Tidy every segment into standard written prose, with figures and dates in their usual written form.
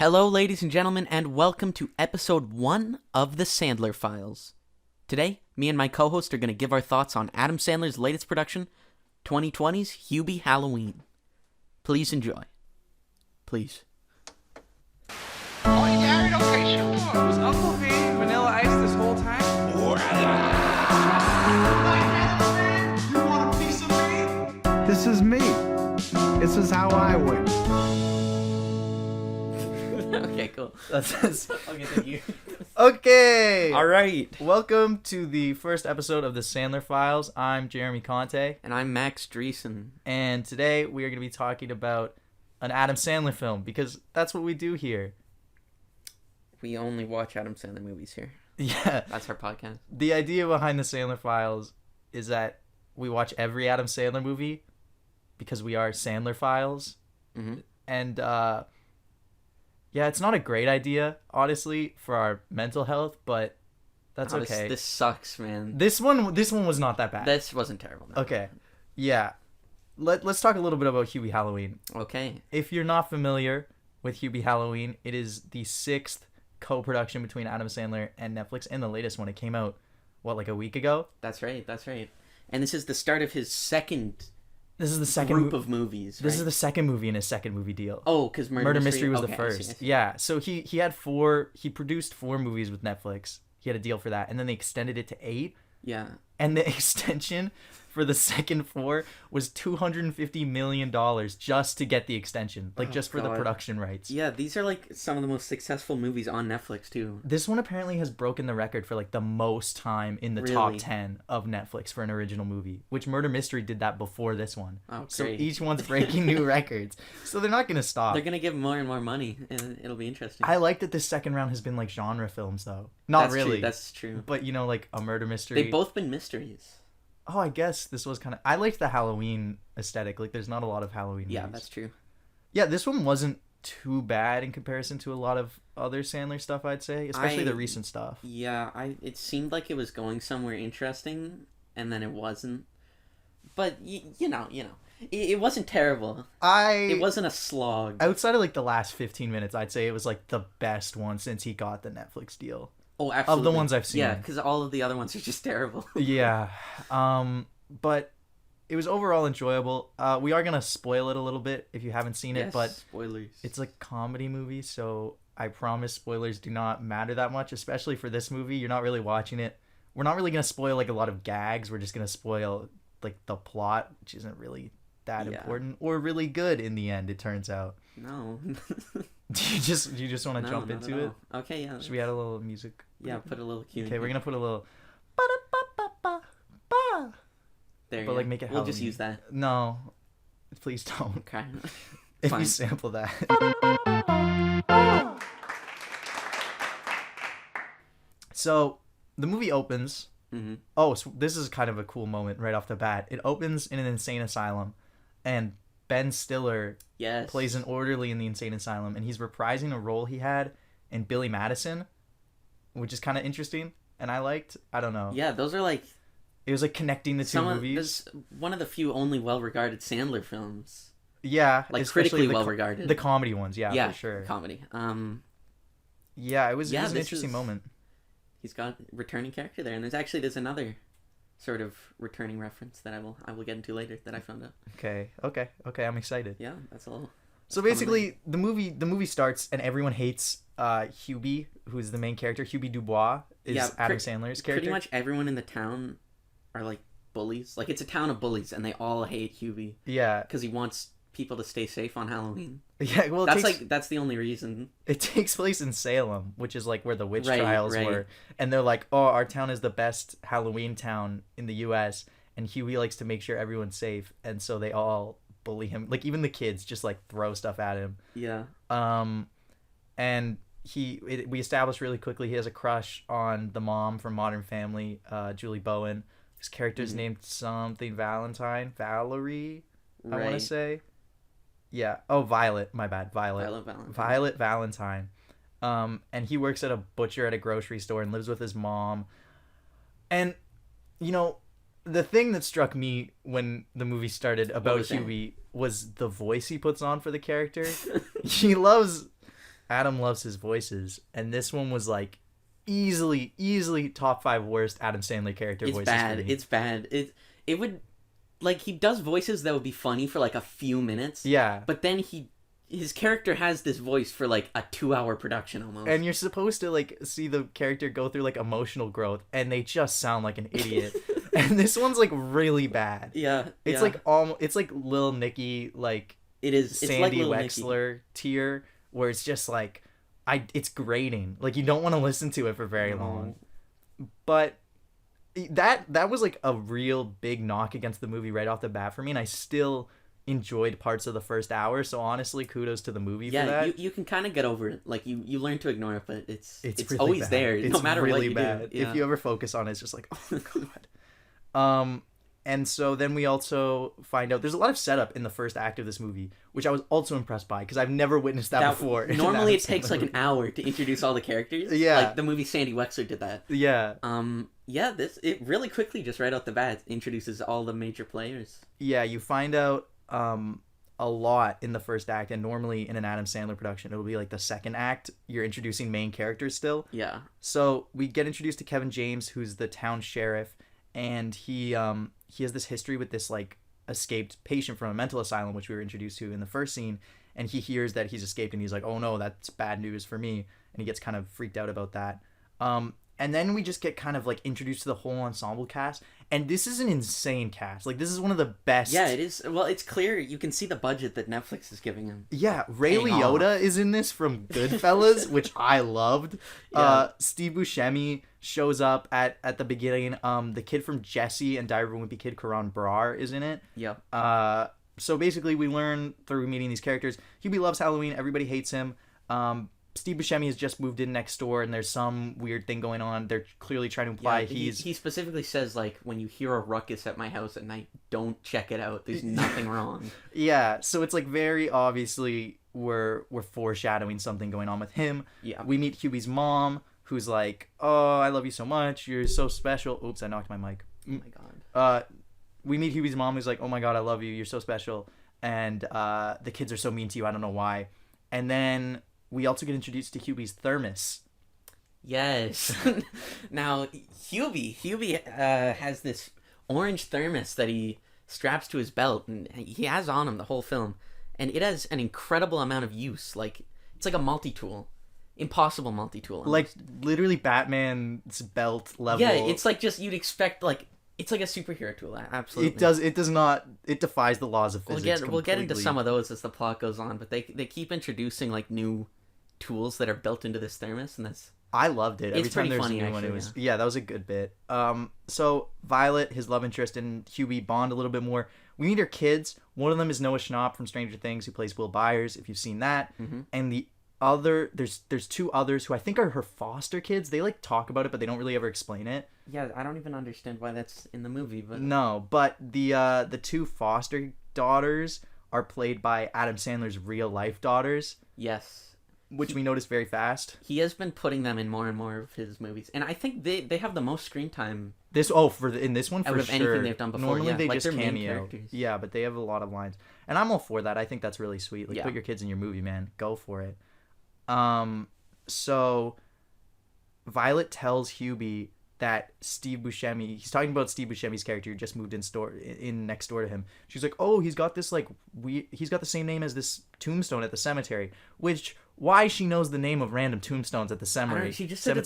Hello, ladies and gentlemen, and welcome to episode 1 of the Sandler Files. Today, me and my co-host are going to give our thoughts on Adam Sandler's latest production, 2020's Hubie Halloween. Please enjoy. Please. Oh, you married? Okay, sure. Was Uncle V Vanilla Ice this whole time? You want a piece of me? This is me. This is how I win. Okay, cool. Okay, thank you. Okay. All right. Welcome to the first episode of the Sandler Files. I'm Jeremy Conte, And I'm Max Dreesen. and today we are going to be talking about an Adam Sandler film because that's what we do here. We only watch Adam Sandler movies here. Yeah. That's our podcast. The idea behind the Sandler Files is that we watch every Adam Sandler movie because we are Sandler Files. Mm-hmm. And yeah, it's not a great idea, honestly, for our mental health, but that's okay. This sucks, man. This one was not that bad. This wasn't terrible. No. Okay. Yeah. Let's talk a little bit about Hubie Halloween. Okay. If you're not familiar with Hubie Halloween, it is the 6th co-production between Adam Sandler and Netflix, and the latest one. It came out, like a week ago? That's right. And this is the start of his second This is the second group of movies, right? This is the second movie in his second movie deal. Oh, because Murder Mystery was the okay, first. I see. Yeah, so he produced 4 movies with Netflix. He had a deal for that, and then they extended it to 8. Yeah. And the extension for the second 4 was $250 million just to get the extension, just for the God. production rights. Yeah, these are like some of the most successful movies on Netflix too. This one apparently has broken the record for the most time in the Really? top 10 of Netflix for an original movie, which Murder Mystery did that before this one. Oh, so great. each one's breaking new records. So they're not going to stop. They're gonna give more and more money, and it'll be interesting. I like that this second round has been genre films though. Not That's really. True. That's true. But a murder mystery. They've both been mysteries. Oh, I guess this was kind of... I liked the Halloween aesthetic. There's not a lot of Halloween Yeah, movies. that's true. Yeah, this one wasn't too bad in comparison to a lot of other Sandler stuff, I'd say. Especially the recent stuff. Yeah, it seemed like it was going somewhere interesting, and then it wasn't. But, you know, it wasn't terrible. It wasn't a slog. Outside of the last 15 minutes, I'd say it was the best one since he got the Netflix deal. Oh, absolutely. Of the ones I've seen. Yeah, because all of the other ones are just terrible. Yeah. But it was overall enjoyable. We are going to spoil it a little bit if you haven't seen it, Yes, but spoilers. it's a comedy movie, so I promise spoilers do not matter that much, especially for this movie. You're not really watching it. We're not really going to spoil a lot of gags. We're just going to spoil the plot, which isn't really that important or really good in the end, it turns out. No. Do you just want to jump not into at it? all. Okay, yeah. Should we add a little music? Yeah, put a little cue. Okay, we're gonna put a little. There, But yeah. make it. We'll just Halloween. use that. No, please don't. Okay. If Fine. you sample that. So the movie opens. Mm-hmm. Oh, so this is kind of a cool moment right off the bat. It opens in an insane asylum, and Ben Stiller Yes. plays an orderly in the insane asylum, and he's reprising a role he had in Billy Madison, which is kind of interesting, and I liked. I don't know. Yeah, those are It was connecting the two movies. This one of the few only well-regarded Sandler films. Yeah, Like especially critically the well-regarded. The comedy ones, yeah, for For sure. comedy. Yeah, it was an this interesting is- moment. He's got returning character there, and there's another sort of returning reference that I will get into later that I found out. Okay, I'm excited. Yeah, that's a little. So basically, the movie starts, and everyone hates Hubie, who's the main character. Hubie Dubois is Adam Sandler's character. Pretty much everyone in the town are bullies. It's a town of bullies, and they all hate Hubie Yeah, because he wants people to stay safe on Halloween. yeah. Well, That's the only reason. it takes place in Salem, which is where the witch Right, trials right. were, and they're like, "Oh, our town is the best Halloween town in the U.S." And Huey likes to make sure everyone's safe, and so they all bully him. Even the kids just throw stuff at him. Yeah. And we established really quickly he has a crush on the mom from Modern Family, Julie Bowen. His character's named something Valerie. I want to Right. say. Yeah. Oh, Violet. My bad. Violet Valentine. Violet Valentine. And he works at a butcher at a grocery store and lives with his mom. And, the thing that struck me when the movie started about was that? Hubie was the voice he puts on for the character. He loves Adam loves his voices, and this one was like easily top 5 worst Adam Sandler character It's voices. bad. For me. It's bad. It would, like, he does voices that would be funny for like a few minutes. Yeah. But then his character has this voice for like a 2-hour production almost. And you're supposed to like see the character go through like emotional growth, and they just sound like an idiot. And this one's like really bad. Yeah. It's like it's like Lil Nicky, like it is. It's Sandy like Lil Wexler Nicky. tier, where it's just like it's grating. Like you don't want to listen to it for very No. long. But that was like a real big knock against the movie right off the bat for me, and I still enjoyed parts of the first hour. So honestly, kudos to the movie for that. Yeah, you can kind of get over it. Like you learn to ignore it, but it's really always bad. there. It's No matter really what you bad. do. Yeah. If you ever focus on it, it's just like, oh god. And so then we also find out there's a lot of setup in the first act of this movie, which I was also impressed by because I've never witnessed that before. in an Normally, it Adam takes Sandler like an movie. hour to introduce all the characters. Yeah. Like the movie Sandy Wexler did that. Yeah. Yeah, it really quickly, just right out the bat, introduces all the major players. Yeah, you find out a lot in the first act, and normally in an Adam Sandler production, it'll be like the second act. You're introducing main characters still. Yeah. So we get introduced to Kevin James, who's the town sheriff, and he has this history with this like escaped patient from a mental asylum, which we were introduced to in the first scene. And he hears that he's escaped, and he's like, "Oh no, that's bad news for me," and he gets kind of freaked out about that. And then we just get kind of like introduced to the whole ensemble cast, and this is an insane cast. Like this is one of the best. Yeah, it is. Well, it's clear you can see the budget that Netflix is giving him. Yeah, Ray Hang Liotta is in this from Goodfellas, which I loved. Yeah. Steve Buscemi shows up at the beginning. The kid from Jesse and Diary of a Wimpy Kid, Karan Brar, is in it. Yeah. So basically, we learn through meeting these characters. Hubie loves Halloween. Everybody hates him. Steve Buscemi has just moved in next door, and there's some weird thing going on. They're clearly trying to imply he specifically says, like, when you hear a ruckus at my house at night, don't check it out. There's nothing wrong. Yeah, so it's like very obviously we're foreshadowing something going on with him. Yeah. We meet Hubie's mom, who's like, "Oh, I love you so much. You're so special." Oops, I knocked my mic. Oh my god. We meet Hubie's mom, who's like, "Oh my god, I love you. You're so special." And the kids are so mean to you. I don't know why. And then we also get introduced to Hubie's thermos. Yes. Now, Hubie has this orange thermos that he straps to his belt, and he has on him the whole film. And it has an incredible amount of use. Like, it's like a multi-tool. Impossible multi-tool. Almost. Like, literally Batman's belt level. Yeah, it's like just, you'd expect, like, it's like a superhero tool. Absolutely. It defies the laws of physics. We'll get into some of those as the plot goes on, but they keep introducing, like, new tools that are built into this thermos, and that's... I loved it. Every It's time pretty there's funny, a new one, it actually, was that was a good bit. So Violet, his love interest, and Hubie bond a little bit more. We meet her kids. One of them is Noah Schnapp from Stranger Things, who plays Will Byers, if you've seen that. Mm-hmm. And the other, there's two others who I think are her foster kids. They like talk about it, but they don't really ever explain it. Yeah, I don't even understand why that's in the movie, but... No, but the two foster daughters are played by Adam Sandler's real life daughters, Yes. which we noticed very fast. He has been putting them in more and more of his movies, and I think they have the most screen time. In this one for Out of sure. anything they've done before, Normally yeah, they like just they're main cameo. characters. Yeah, but they have a lot of lines, and I'm all for that. I think that's really sweet. Like, Yeah. put your kids in your movie, man. Go for it. So Violet tells Hubie that Steve Buscemi, he's talking about Steve Buscemi's character who just moved in next door to him. She's like, "Oh, he's got this he's got the same name as this tombstone at the cemetery." Which, why she knows the name of random tombstones at the I cemetery? don't know, she just said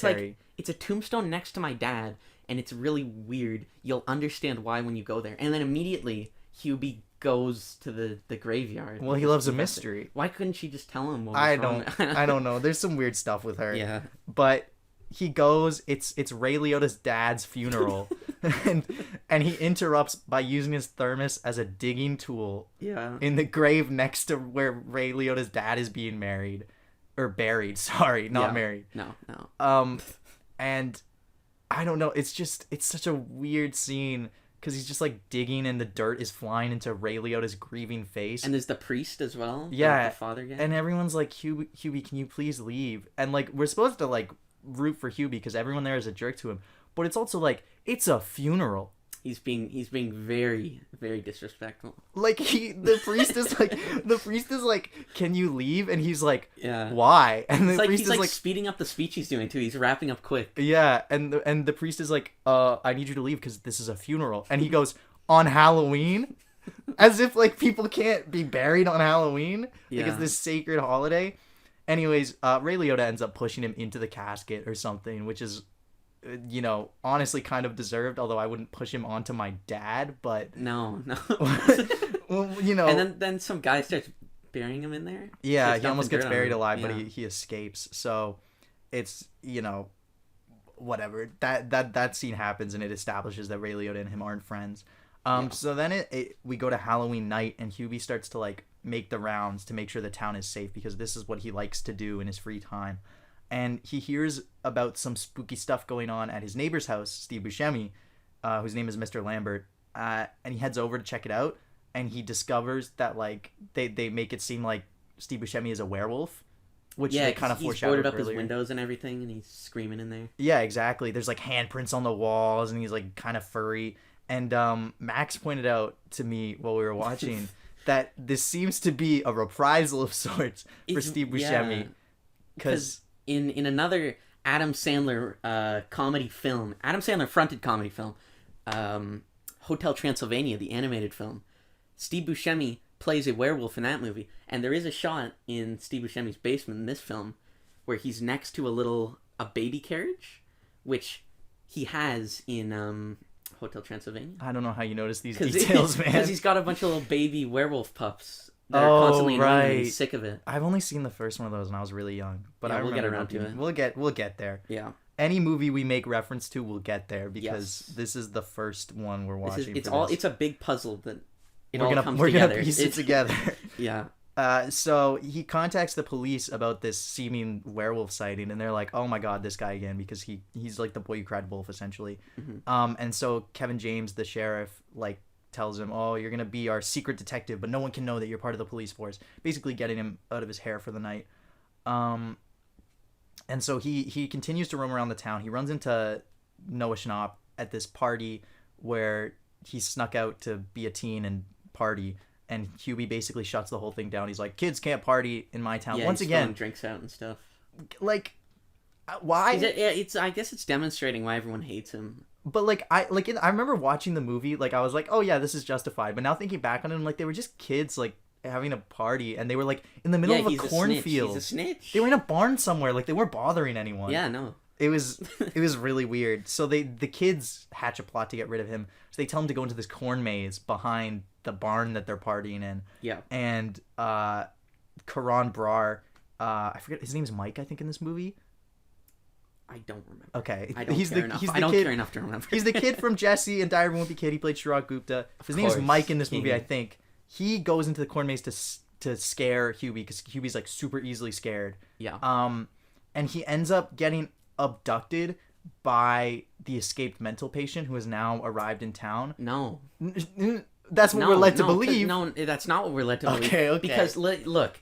it's a tombstone next to my dad, and it's really weird. You'll understand why when you go there. And then immediately Hubie goes to the graveyard. Well, he loves a mystery. Why couldn't she just tell him? What was I wrong? don't know. There's some weird stuff with her. Yeah. But he goes, it's Ray Liotta's dad's funeral. and he interrupts by using his thermos as a digging tool Yeah. in the grave next to where Ray Liotta's dad is being married. Or buried, sorry, not Yeah. married. No. And I don't know, it's such a weird scene because he's just like digging and the dirt is flying into Ray Liotta's grieving face. And there's the priest as well. Yeah, The father guy. and everyone's like, Hubie, can you please leave? And like, we're supposed to like root for Hubie because everyone there is a jerk to him, but it's also like, it's a funeral. He's being very, very disrespectful. Like the priest is like, can you leave? And he's like, Yeah. why? And the priest He's is like speeding up the speech he's doing too. He's wrapping up quick. yeah, and the priest is like, I need you to leave because this is a funeral. And he goes, on Halloween? As if like people can't be buried on Halloween. Like it's this sacred holiday. Anyways, Ray Liotta ends up pushing him into the casket or something, which is, you know, honestly kind of deserved, although I wouldn't push him onto my dad, but No. well, you know. And then some guy starts burying him in there. Yeah, he almost gets buried alive, yeah. but he escapes. So it's, you know, whatever. That scene happens and it establishes that Ray Liotta and him aren't friends. So then we go to Halloween night and Hubie starts to like make the rounds to make sure the town is safe because this is what he likes to do in his free time. And he hears about some spooky stuff going on at his neighbor's house, Steve Buscemi, whose name is Mr. Lambert, and he heads over to check it out, and he discovers that like they make it seem like Steve Buscemi is a werewolf, which they kind of foreshadowed boarded up earlier. his windows and everything, and he's screaming in there. Yeah, exactly. There's like handprints on the walls, and he's like kind of furry. And Max pointed out to me while we were watching that this seems to be a reprisal of sorts for Steve Buscemi, because in another Adam Sandler comedy film, Adam Sandler fronted comedy film, Hotel Transylvania, the animated film, Steve Buscemi plays a werewolf in that movie, and there is a shot in Steve Buscemi's basement in this film where he's next to a baby carriage, which he has in Hotel Transylvania. I don't know how you notice these details, man. Because he's got a bunch of little baby werewolf pups that are constantly annoying him. He's sick of it. I've only seen the first one of those when I was really young, but Yeah, I we'll get remember around to it. We'll get there. Yeah. Any movie we make reference to, we'll get there because this is the first one we're watching. It's a big puzzle that we're comes gonna together. piece it together. Yeah. So he contacts the police about this seeming werewolf sighting, and they're like, "Oh my god, this guy again!" Because he's like the boy who cried wolf, essentially. Mm-hmm. And so Kevin James, the sheriff, like tells him, "Oh, you're gonna be our secret detective, but no one can know that you're part of the police force." Basically, getting him out of his hair for the night. And so he continues to roam around the town. He runs into Noah Schnapp at this party where he snuck out to be a teen and party. And Hubie basically shuts the whole thing down. He's like, kids can't party in my town. Yeah, Once he's again, throwing drinks out and stuff. Like, why? I guess it's demonstrating why everyone hates him. But like, I remember watching the movie. Like, I was like, oh yeah, this is justified. But now thinking back on it, I'm like, they were just kids like having a party, and they were like in the middle of a cornfield. He's a snitch. They were in a barn somewhere. Like, they weren't bothering anyone. Yeah, no. It was really weird. So the kids hatch a plot to get rid of him. So they tell him to go into this corn maze behind the barn that they're partying in. Yeah. And Karan Brar, I forget his name's Mike, I think, in this movie. I don't remember. Okay. I don't care enough to remember. He's the kid from Jesse and Diary of a Wimpy Kid. He played Chirag Gupta. His name is Mike in this movie, I think. He goes into the corn maze to scare Hubie because Hubie's like super easily scared. Yeah. And he ends up getting abducted by the escaped mental patient who has now arrived in town. No. That's what we're led to believe. No, that's not what we're led to believe. Okay. Because, look,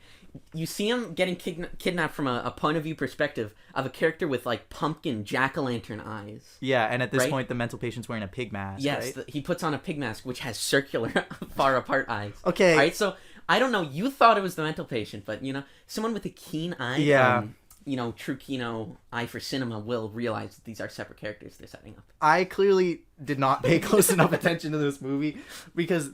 you see him getting kidnapped from a point of view perspective of a character with, like, pumpkin jack-o'-lantern eyes. Yeah, and at this point, the mental patient's wearing a pig mask, yes, right? He puts on a pig mask, which has circular, far-apart eyes. Okay. All right, so, I don't know, you thought it was the mental patient, but, you know, someone with a keen eye... Yeah. True Kino eye for cinema will realize that these are separate characters they're setting up. I clearly did not pay close enough attention to this movie because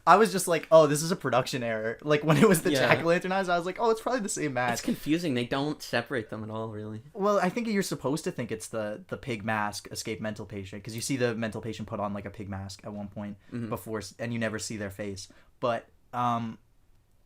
I was just like, oh, this is a production error. Like when it was the jack-o'-lantern eyes, I was like, oh, it's probably the same mask. It's confusing. They don't separate them at all, really. Well, I think you're supposed to think it's the pig mask escaped mental patient because you see the mental patient put on like a pig mask at one point before, and you never see their face. But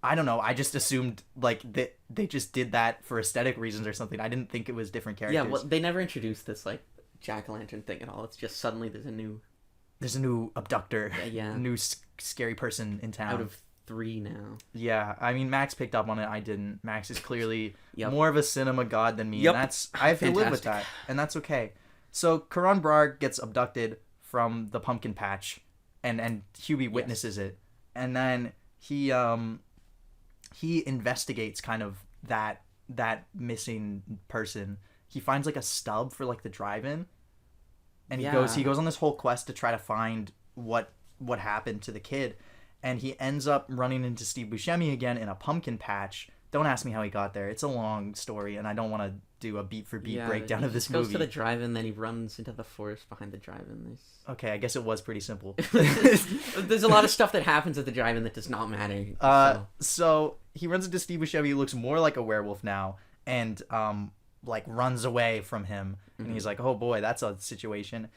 I don't know. I just assumed like that they just did that for aesthetic reasons or something. I didn't think it was different characters. Yeah, well, they never introduced this like jack-o'-lantern thing at all. It's just suddenly there's a new abductor. Yeah. A new scary person in town. Out of 3 now. Yeah, I mean Max picked up on it. I didn't. Max is clearly more of a cinema god than me, and I have to live with that, and that's okay. So Karan Brar gets abducted from the pumpkin patch, and Hubie witnesses it, and then he investigates kind of that missing person. He finds like a stub for like the drive-in, and he goes on this whole quest to try to find what happened to the kid, and he ends up running into Steve Buscemi again in a pumpkin patch. Don't ask me how he got there. It's a long story, and I don't want to do a beat for beat breakdown of this movie. He goes to the drive-in, then he runs into the forest behind the drive-in. Okay, I guess it was pretty simple. There's a lot of stuff that happens at the drive-in that does not matter. So he runs into Steve Buscemi, who looks more like a werewolf now, and like runs away from him. And he's like, oh boy, that's a situation.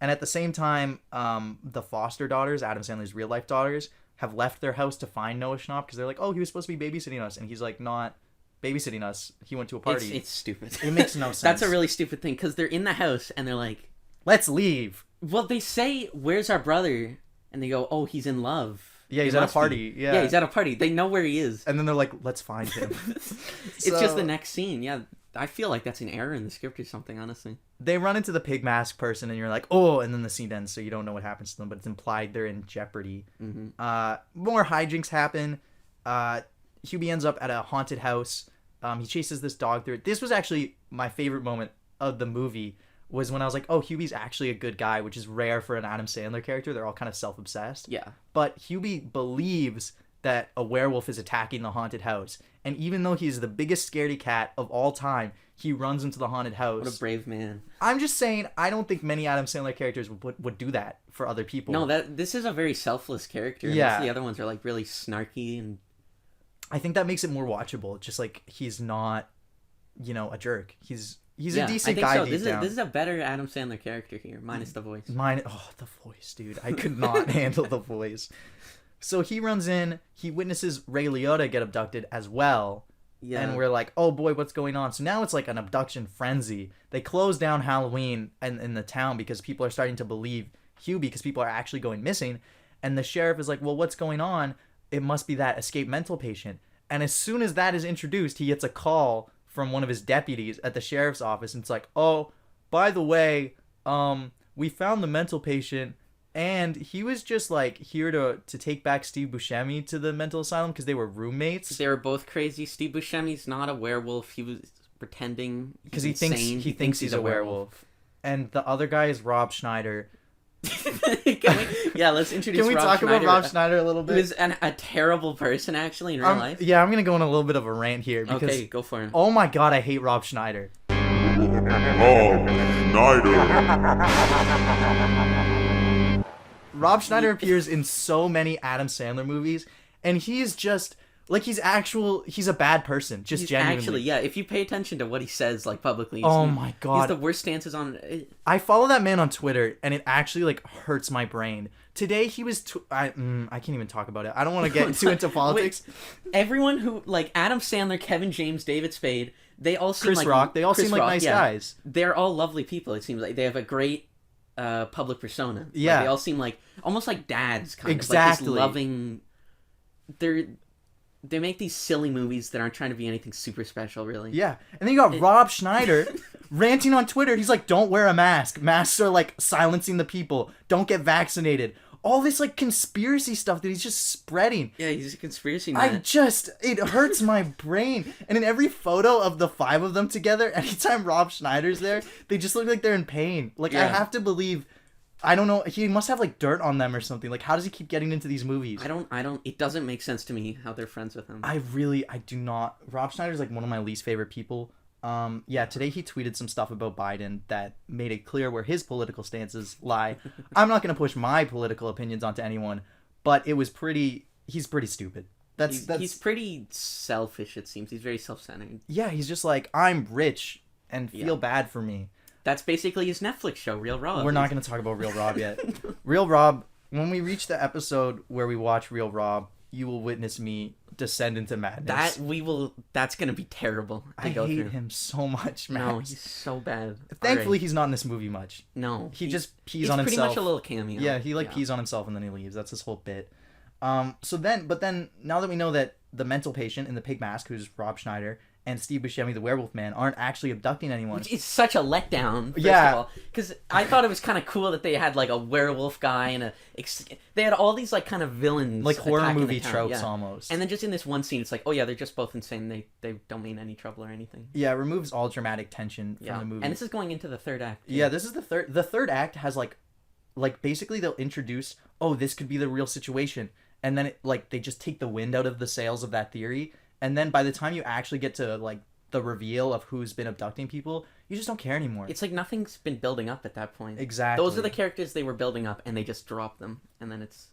And at the same time, the foster daughters, Adam Sandler's real-life daughters, have left their house to find Noah Schnapp because they're like, oh, he was supposed to be babysitting us. And he's like, not babysitting us. He went to a party. It's stupid. It makes no sense. That's a really stupid thing because they're in the house and they're like, let's leave. Well, they say, where's our brother? And they go, oh, he's in love. Yeah, he's at a party. Yeah, he's at a party. They know where he is. And then they're like, let's find him. It's just the next scene. Yeah, I feel like that's an error in the script or something, honestly. They run into the pig mask person and you're like, oh, and then the scene ends, so you don't know what happens to them, but it's implied they're in jeopardy. More hijinks happen. Hubie ends up at a haunted house. He chases this dog through it. This was actually my favorite moment of the movie, was when I was like, oh, Hubie's actually a good guy, which is rare for an Adam Sandler character. They're all kind of self-obsessed. Yeah. But Hubie believes that a werewolf is attacking the haunted house. And even though he's the biggest scaredy cat of all time, he runs into the haunted house. What a brave man. I'm just saying, I don't think many Adam Sandler characters would do that for other people. No, this is a very selfless character. Yeah. Most of the other ones are like really snarky and... I think that makes it more watchable. Just like, he's not, a jerk. He's a decent guy so. Deep down. This is a better Adam Sandler character here, minus the voice. The voice, dude. I could not handle the voice. So he runs in, he witnesses Ray Liotta get abducted as well. Yeah. And we're like, oh boy, what's going on? So now it's like an abduction frenzy. They close down Halloween in the town because people are starting to believe Hubie because people are actually going missing. And the sheriff is like, well, what's going on? It must be that escaped mental patient. And as soon as that is introduced, he gets a call from one of his deputies at the sheriff's office. And it's like, oh, by the way, we found the mental patient. And he was just like here to take back Steve Buscemi to the mental asylum because they were roommates. They were both crazy. Steve Buscemi's not a werewolf. He was pretending because he thinks he's a werewolf. And the other guy is Rob Schneider. Let's introduce. Can we talk about Rob Schneider a little bit? He was a terrible person actually in real life. Yeah, I'm gonna go on a little bit of a rant here because okay, go for it. Oh my god, I hate Rob Schneider. Rob Schneider appears in so many Adam Sandler movies, and he's just like he's a bad person, just genuinely. Actually, yeah, if you pay attention to what he says like publicly, oh my god, he's the worst stances on it. I follow that man on Twitter, and it actually like hurts my brain. Today he was I can't even talk about it. I don't want to get too into politics. Wait, everyone who like Adam Sandler, Kevin James, David Spade, they all seem Chris Rock, they all seem like nice guys. They're all lovely people. It seems like they have a great public persona. Yeah, like, they all seem like almost like dads, kind of like this loving. They make these silly movies that aren't trying to be anything super special, really. Yeah, and then you got Rob Schneider ranting on Twitter. He's like, "Don't wear a mask. Masks are like silencing the people. Don't get vaccinated." All this like conspiracy stuff that he's just spreading. Yeah, he's a conspiracy man. It hurts my brain. And in every photo of the five of them together, anytime Rob Schneider's there, they just look like they're in pain. Like, yeah. I have to believe, I don't know, he must have like dirt on them or something. Like, how does he keep getting into these movies? I don't, it doesn't make sense to me how they're friends with him. I do not. Rob Schneider's like one of my least favorite people. Today he tweeted some stuff about Biden that made it clear where his political stances lie. I'm not going to push my political opinions onto anyone, but he's pretty stupid. He's pretty selfish, it seems. He's very self-centered. Yeah, he's just like, I'm rich and feel bad for me. That's basically his Netflix show, Real Rob. We're not going to talk about Real Rob yet. Real Rob, when we reach the episode where we watch Real Rob, you will witness me descend into madness. That's gonna be terrible to go through. I hate him so much, man. No, he's so bad. Thankfully, he's not in this movie much. No. He just pees on himself. He's pretty much a little cameo. Yeah, he pees on himself and then he leaves. That's his whole bit. But then, now that we know that the mental patient in the pig mask, who's Rob Schneider, and Steve Buscemi, the werewolf man, aren't actually abducting anyone. Which is such a letdown, first of all. Because I thought it was kind of cool that they had, like, a werewolf guy and they had all these, like, kind of villains. Like horror movie tropes, almost. And then just in this one scene, it's like, oh, yeah, they're just both insane. They don't mean any trouble or anything. Yeah, it removes all dramatic tension from the movie. And this is going into the third act. Too. Yeah, this is the third. The third act has, like, like basically they'll introduce, oh, this could be the real situation, and then they just take the wind out of the sails of that theory, and then by the time you actually get to like the reveal of who's been abducting people, you just don't care anymore. It's like nothing's been building up at that point. Exactly. Those are the characters they were building up, and they just drop them, and then it's...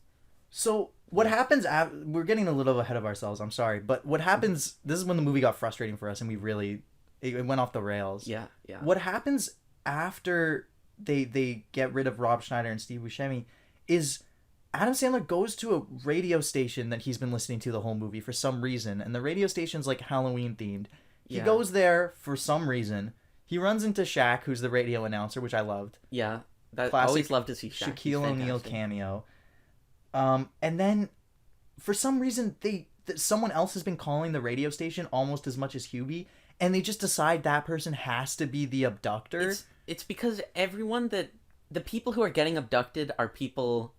So what happens we're getting a little ahead of ourselves, I'm sorry, but what happens, this is when the movie got frustrating for us and we really, it went off the rails. Yeah. What happens after they get rid of Rob Schneider and Steve Buscemi is Adam Sandler goes to a radio station that he's been listening to the whole movie for some reason, and the radio station's like Halloween themed. He goes there for some reason. He runs into Shaq, who's the radio announcer, which I loved. Yeah. I Classic always love to see Shaq. Shaquille O'Neal cameo. And then, for some reason, someone else has been calling the radio station almost as much as Hubie, and they just decide that person has to be the abductor. It's because the people who are getting abducted are people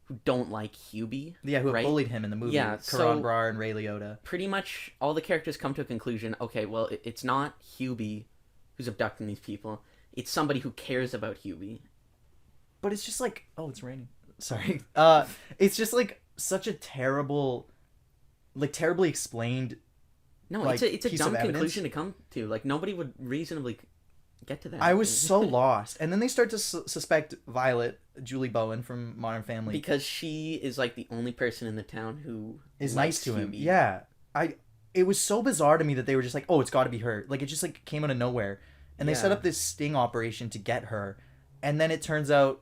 who don't like Hubie. Yeah, who have right? bullied him in the movie. Yeah, Karan so Brar and Ray Liotta. Pretty much all the characters come to a conclusion. Okay, well, it's not Hubie who's abducting these people. It's somebody who cares about Hubie. But it's just like, oh, it's raining. Sorry. It's just like such a terribly explained. No, like, it's a piece dumb of evidence. conclusion to come to. Like, nobody would reasonably get to that. I was so lost. And then they start to suspect Violet, Julie Bowen from Modern Family. Because she is like the only person in the town who is likes nice to him. Hubie. Yeah. It was so bizarre to me that they were just like, oh, it's got to be her. Like, it just like came out of nowhere. And they set up this sting operation to get her. And then it turns out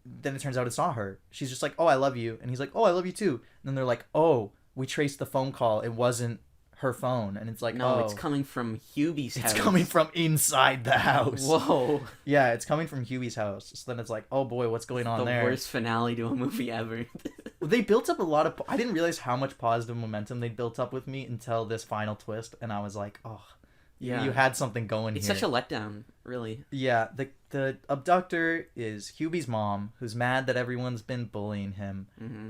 it's not her. She's just like, oh, I love you. And he's like, oh, I love you too. And then they're like, oh, we traced the phone call. It wasn't her phone. And it's like, no, oh, it's coming from Hubie's house. it's coming from inside the house. Whoa. Yeah, it's coming from Hubie's house. So then it's like, oh boy, what's going on there? The worst finale to a movie ever. They built up a lot of... I didn't realize how much positive momentum they built up with me until this final twist. And I was like, oh, yeah, you had something going it's here. It's such a letdown, really. Yeah, the abductor is Hubie's mom, who's mad that everyone's been bullying him. Mm-hmm.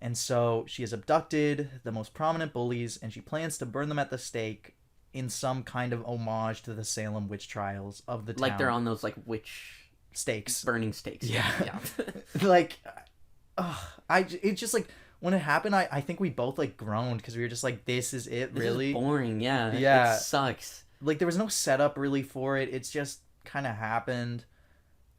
And so she has abducted the most prominent bullies, and she plans to burn them at the stake in some kind of homage to the Salem witch trials of the town. Like they're on those, like, witch... stakes. Burning stakes. Yeah. Like, it's just, like, when it happened, I think we both, like, groaned, because we were just like, this is it, really? This is boring, yeah. Yeah. It sucks. Like, there was no setup, really, for it. It's just kind of happened.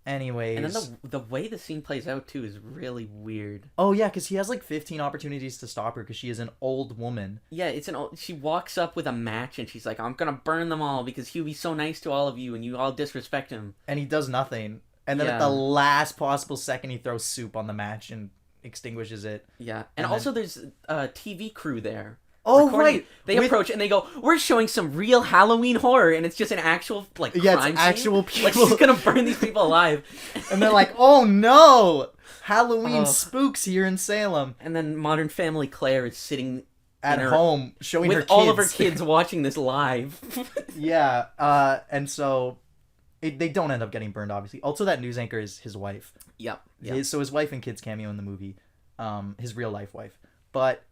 Anyways. And then the way the scene plays out, too, is really weird. Oh, yeah, because he has, like, 15 opportunities to stop her, because she is an old woman. Yeah, she walks up with a match, and she's like, I'm gonna burn them all, because Hubie's so nice to all of you, and you all disrespect him. And he does nothing. And then at the last possible second, he throws soup on the match and extinguishes it. Yeah. And also there's a TV crew there. Oh, recording. right. They approach and they go, we're showing some real Halloween horror, and it's just an actual, like, crime it's scene. actual people. Like, she's gonna burn these people alive. And they're like, oh, no! Halloween spooks here in Salem. And then Modern Family Claire is sitting at home showing her with kids. all of her kids watching this live. Yeah. And so they don't end up getting burned, obviously. Also, that news anchor is his wife. Yep. So his wife and kids cameo in the movie. His real life wife. But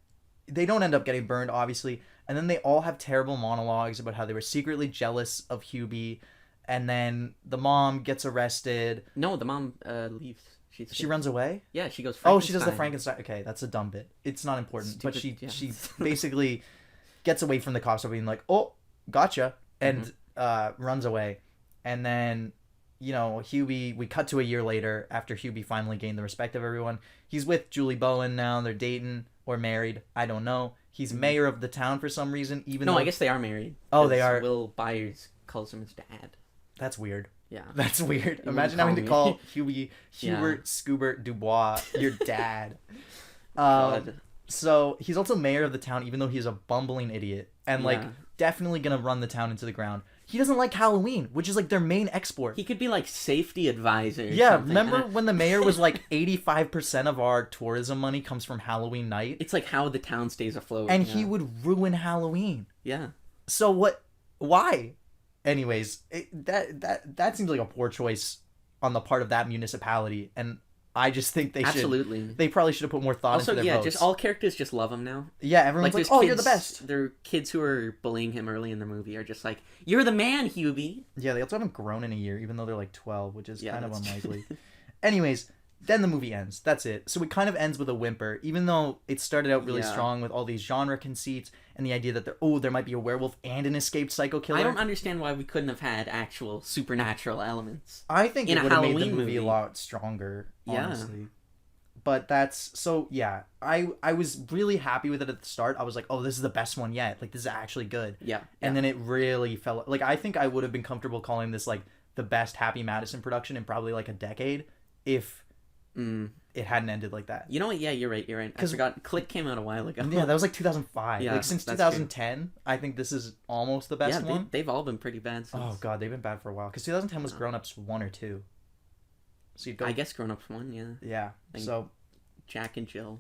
they don't end up getting burned, obviously. And then they all have terrible monologues about how they were secretly jealous of Hubie. And then the mom gets arrested. No, the mom leaves. She runs away? Yeah, she goes Oh, she does the Frankenstein. Okay, that's a dumb bit. It's not important. But she basically gets away from the cops by being like, oh, gotcha. And runs away. And then, Hubie, we cut to a year later after Hubie finally gained the respect of everyone. He's with Julie Bowen now. They're dating or married. I don't know. He's mayor of the town for some reason. Though... I guess they are married. Oh, they are. Will Byers calls him his dad. That's weird. Yeah. That's weird. Imagine having to call Hubert Scoobert Dubois your dad. So he's also mayor of the town, even though he's a bumbling idiot. And, definitely going to run the town into the ground. He doesn't like Halloween, which is, their main export. He could be, safety advisor or Yeah, something. remember when the mayor was 85% of our tourism money comes from Halloween night? It's how the town stays afloat. And he would ruin Halloween. Yeah. So what? Why? Anyways, that seems like a poor choice on the part of that municipality, and I just think they probably should have put more thought into their votes. Just all characters just love him now. Yeah, everyone's like, oh, you're the best. Their kids who are bullying him early in the movie are just like, you're the man, Hubie. Yeah, they also haven't grown in a year, even though they're 12, which is kind of unlikely. Anyways, Then the movie ends. That's it. So it kind of ends with a whimper, even though it started out really strong with all these genre conceits and the idea that there might be a werewolf and an escaped psycho killer. I don't understand why we couldn't have had actual supernatural elements. I think in it a would have made the Halloween movie movie. a lot stronger, Yeah. honestly. But that's so yeah. I was really happy with it at the start. I was like, oh, this is the best one yet. Like, this is actually good. Yeah. And then it really fell. Like, I think I would have been comfortable calling this like the best Happy Madison production in probably like a decade if it hadn't ended like that. You know what? Yeah, you're right. I forgot. Click came out a while ago. Yeah, that was like 2005. Yeah, like since that's 2010, I think this is almost the best Yeah, one. they've all been pretty bad since. Oh god, they've been bad for a while. Because 2010 was Grown Ups 1 or 2. So you'd go. I guess Grown Ups 1, yeah. Yeah. Like- So Jack and Jill.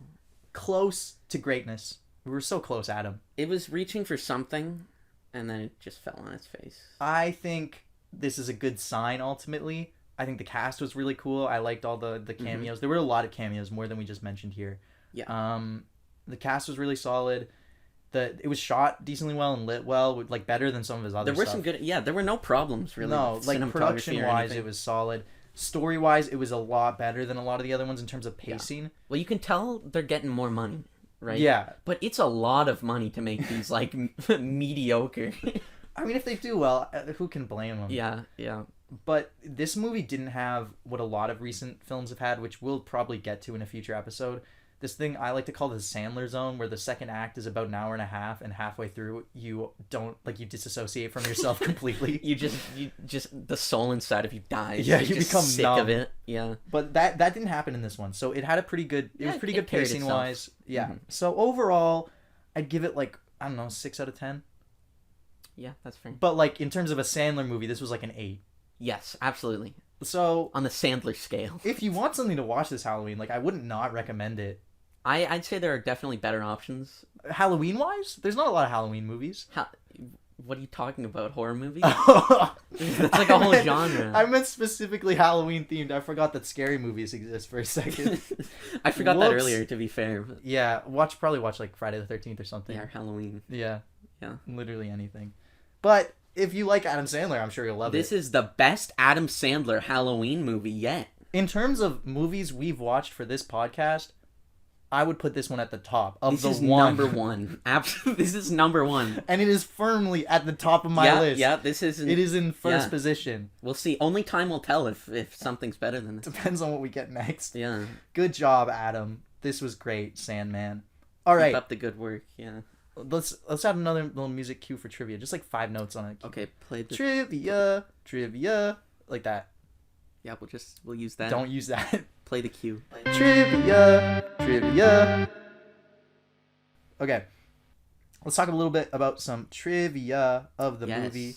close to greatness. We were so close, Adam. It was reaching for something, and then it just fell on its face. I think this is a good sign ultimately. I think the cast was really cool. I liked all the cameos. There were a lot of cameos, more than we just mentioned here. Yeah. The cast was really solid. It was shot decently well and lit well, like better than some of his other There were stuff. some good... Yeah, there were no problems, really. No, with like cinematography or production-wise, anything. it was solid. Story-wise, it was a lot better than a lot of the other ones in terms of pacing. Well, you can tell they're getting more money, right? Yeah. But it's a lot of money to make these, like, mediocre. I mean, if they do well, who can blame them? Yeah. But this movie didn't have what a lot of recent films have had, which we'll probably get to in a future episode. This thing I like to call the Sandler zone, where the second act is about an hour and a half, and halfway through you disassociate from yourself completely. You just the soul inside of you dies. Yeah, You're you just become sick numb. of it. Yeah. But that didn't happen in this one, so it had a pretty good. It was pretty good carried pacing itself. wise. Yeah. So overall, I'd give it like, I don't know, 6 out of 10. Yeah, that's fair. But like in terms of a Sandler movie, this was like an 8. Yes, absolutely. So On the Sandler scale. if you want something to watch this Halloween, like I wouldn't not recommend it. I'd say there are definitely better options. Halloween wise, there's not a lot of Halloween movies. What are you talking about? Horror movies? That's like a whole genre. I meant specifically Halloween themed. I forgot that scary movies exist for a second. I forgot that Whoops. earlier, to be fair. But Yeah, probably watch like Friday the 13th or something. yeah, Halloween. Yeah. Yeah. Literally anything. But if you like Adam Sandler, I'm sure you'll love This it. is the best Adam Sandler Halloween movie yet. In terms of movies we've watched for this podcast, I would put this one at the top of This the is one. number one. This is number one. And it is firmly at the top of my list. Yeah, this is. It is in first yeah. position. We'll see. Only time will tell if something's better than this. Depends on what we get next. Yeah. Good job, Adam. This was great, Sandman. All Keep right, up the good work. Yeah. let's add another little music cue for trivia. Just like 5 notes on it. Okay, play the. Trivia, like that. Yeah, we'll use that. Don't use that. play the cue. Trivia. Okay, let's talk a little bit about some trivia of the Yes. movie.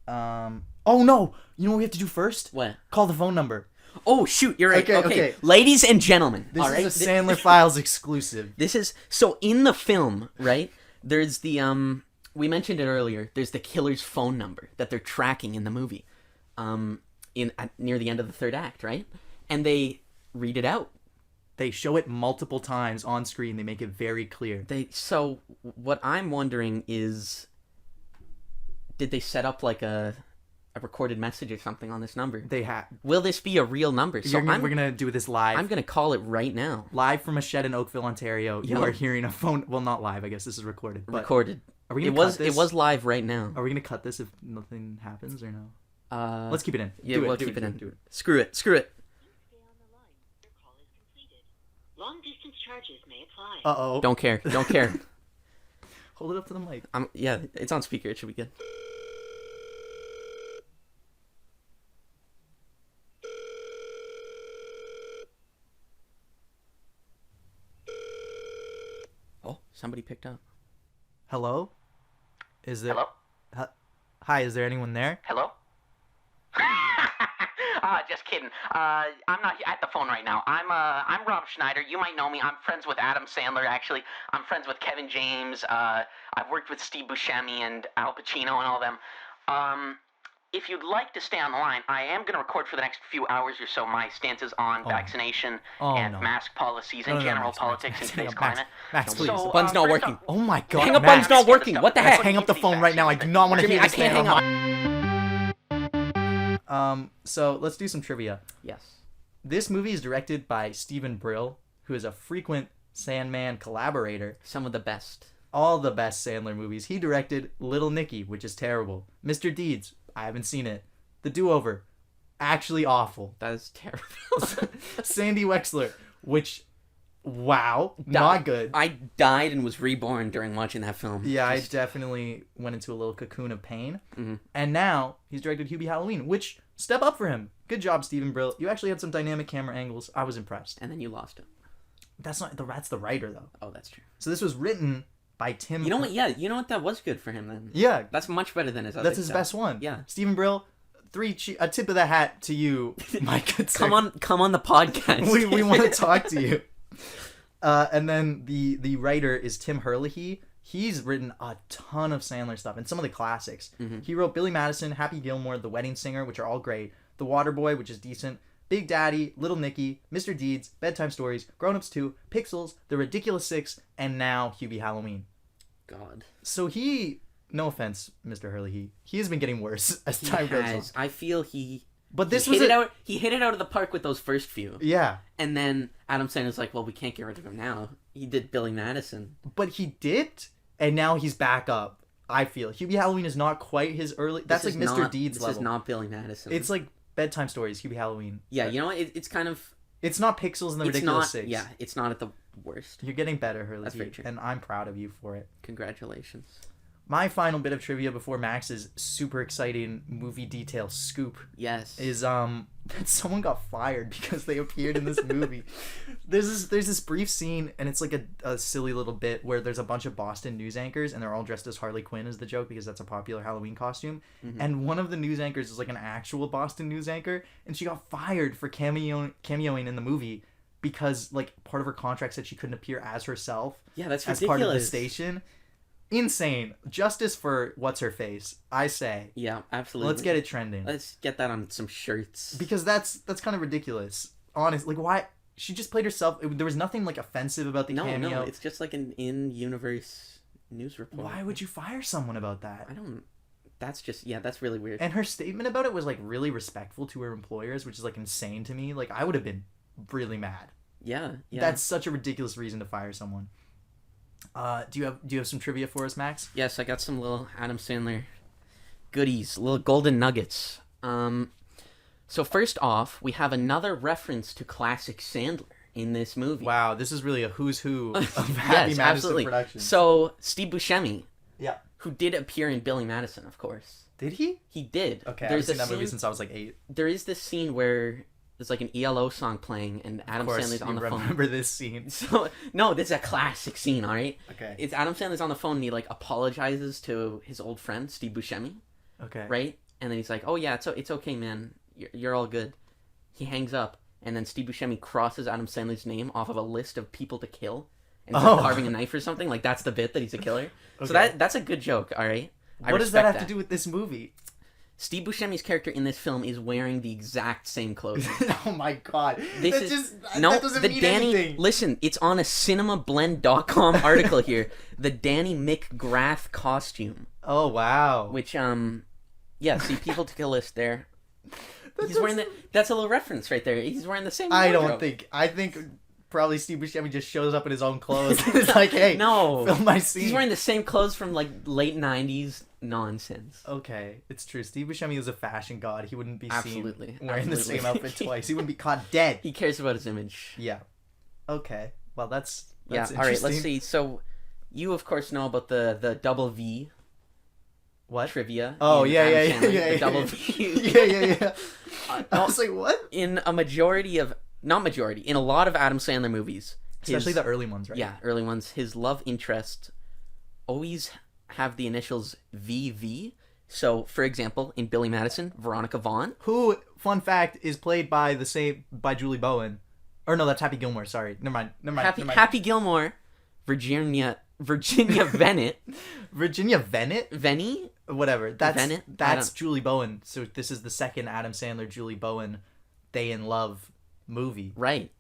Oh no! You know what we have to do first? What? Call the phone number. Oh shoot! You're right. Okay, Okay, okay. ladies and gentlemen. This all right? is a Sandler Files exclusive. This is so in the film, right? There's the we mentioned it earlier. There's the killer's phone number that they're tracking in the movie, near the end of the third act, right? And they read it out. They show it multiple times on screen. They make it very clear. So what I'm wondering is, did they set up like a recorded message or something on this number? They have. Will this be a real number? So We're gonna do this live. I'm gonna call it right now. Live from a shed in Oakville, Ontario. You Yo. are hearing a phone. Well, not live. I guess this is recorded. But Recorded. Are we gonna It was cut this? it was live right now. Are we gonna cut this if nothing happens or no? Let's Let's keep it in. yeah, Do we'll it, do keep it, it in. Do it. Screw it. Stay on the line. Your call is completed. Long distance charges may apply. Uh-oh. Don't care. Don't care. Hold it up to the mic. Yeah, it's on speaker. It should be good. Oh, somebody picked up. Hello? Is there... Hello? Hi, is there anyone there? Hello? Just kidding. I'm not at the phone right now. I'm Rob Schneider. You might know me. I'm friends with Adam Sandler, actually. I'm friends with Kevin James. I've worked with Steve Buscemi and Al Pacino and all them. If you'd like to stay on the line, I am going to record for the next few hours or so my stances on vaccination and no. mask policies and No, general Max, politics Max, in today's hang up, Max. climate. Max, please. So, The button's not first working. up- Oh my god, Hang up, Max. button's not working. What the Max, heck? hang up the phone right now. I do not want to Jimmy, hear I this can't man hang on up. my- So let's do some trivia. Yes. This movie is directed by Stephen Brill, who is a frequent Sandman collaborator. Some of the best. All the best Sandler movies. He directed Little Nicky, which is terrible. Mr. Deeds, I haven't seen it. The Do-Over, actually awful. That is terrible. Sandy Wexler, which, wow, not good. I died and was reborn during watching that film. Yeah, I definitely went into a little cocoon of pain. Mm-hmm. And now he's directed Hubie Halloween, which, step up for him. Good job, Stephen Brill. You actually had some dynamic camera angles. I was impressed. And then you lost it. That's the writer, though. Oh, that's true. So this was written by Tim. You know what? Yeah, you know what? That was good for him then. Yeah, That's much better than his other that's his stuff. best one. Yeah. Stephen Brill, a tip of the hat to you, my good sir. Come on the podcast. we want to talk to you. And then the writer is Tim Herlihy. He's written a ton of Sandler stuff and some of the classics. Mm-hmm. He wrote Billy Madison, Happy Gilmore, The Wedding Singer, which are all great. The Waterboy, which is decent. Big Daddy, Little Nicky, Mr. Deeds, Bedtime Stories, Grown Ups 2, Pixels, The Ridiculous Six, and now Hubie Halloween. God. So he, no offense, Mr. Herlihy, he has been getting worse as time goes on. I feel he. But this he was hit it out. He hit it out of the park with those first few. Yeah, And then Adam Sandler's like, well, we can't get rid of him now. He did Billy Madison. but he did, and now he's back up. I feel Hubie Halloween is not quite his early. That's This like is Mr. not- Deeds This level. is not Billy Madison. It's like Bedtime Stories, Hubie Halloween. yeah, you know what? It's kind of. It's not Pixels and the It's Ridiculous not. Six. Yeah, it's not at the worst. You're getting better, Hurley. That's very true. And I'm proud of you for it. Congratulations. My final bit of trivia before Max's super exciting movie detail scoop Yes. is that someone got fired because they appeared in this movie. There's this brief scene, and it's like a silly little bit where there's a bunch of Boston news anchors, and they're all dressed as Harley Quinn is the joke because that's a popular Halloween costume. Mm-hmm. And one of the news anchors is like an actual Boston news anchor, and she got fired for cameoing in the movie because like part of her contract said she couldn't appear as herself Yeah, that's as ridiculous. part of the station. Insane. Justice for what's her face, I say. Yeah, absolutely. Let's get it trending. Let's get that on some shirts. Because that's kind of ridiculous. Honest, like why she just played herself. There was nothing like offensive about the cameo. No, it's just like an in-universe news report. Why would you fire someone about that? I don't. That's just that's really weird. And her statement about it was like really respectful to her employers, which is like insane to me. Like I would have been really mad. Yeah. That's such a ridiculous reason to fire someone. Do you have some trivia for us, Max? Yes, I got some little Adam Sandler goodies, little golden nuggets. So first off, we have another reference to classic Sandler in this movie. Wow, this is really a who's who of Happy Yes, Madison absolutely. Productions. So Steve Buscemi, Yeah. who did appear in Billy Madison, of course. Did he? He did. Okay, I've There's seen a that movie scene- since I was like 8. There is this scene where there's like an ELO song playing and Adam Of course, Sandler's on you the phone. remember this scene. So no, this is a classic scene, all right? Okay. It's Adam Sandler's on the phone and he like apologizes to his old friend Steve Buscemi, Okay. right? And then he's like, "Oh yeah, it's okay, man. You're all good." He hangs up, and then Steve Buscemi crosses Adam Sandler's name off of a list of people to kill, and he's like Oh. carving a knife or something. Like that's the bit that he's a killer. So Okay. that's a good joke, all right? I What does that respect have to do with this movie? Steve Buscemi's character in this film is wearing the exact same clothes. Oh my god. This that is just no that doesn't the mean Danny. anything. Listen, it's on a cinemablend.com article here. The Danny McGrath costume, Oh wow. which see people to kill list there. He's wearing that's a little reference right there. He's wearing the same. I wardrobe. think probably Steve Buscemi just shows up in his own clothes. It's like, hey, No, film my scene. he's wearing the same clothes from like late '90s nonsense. Okay, it's true. Steve Buscemi is a fashion god. He wouldn't be Absolutely, seen wearing the absolutely. same outfit twice. He wouldn't be caught dead. He cares about his image. Yeah. Okay. Well, that's Yeah. All right. Let's interesting. see. So, you of course know about the double V What? trivia. Oh in yeah, Adam Sandler, yeah. The double yeah. V. yeah. I no. was like, what? In a majority of not majority in a lot of Adam Sandler movies, Especially his- the early ones, right? yeah, early ones, his love interest always have the initials VV. So, for example, in Billy Madison, Veronica Vaughn. Who, fun fact, is played by Julie Bowen. Or no, that's Happy Gilmore. Sorry, never mind. Happy Gilmore, Virginia Venet, Virginia Venet, Venny. whatever. That's Venet? I that's don't- Julie Bowen. So this is the second Adam Sandler Julie Bowen, They in Love movie. Right.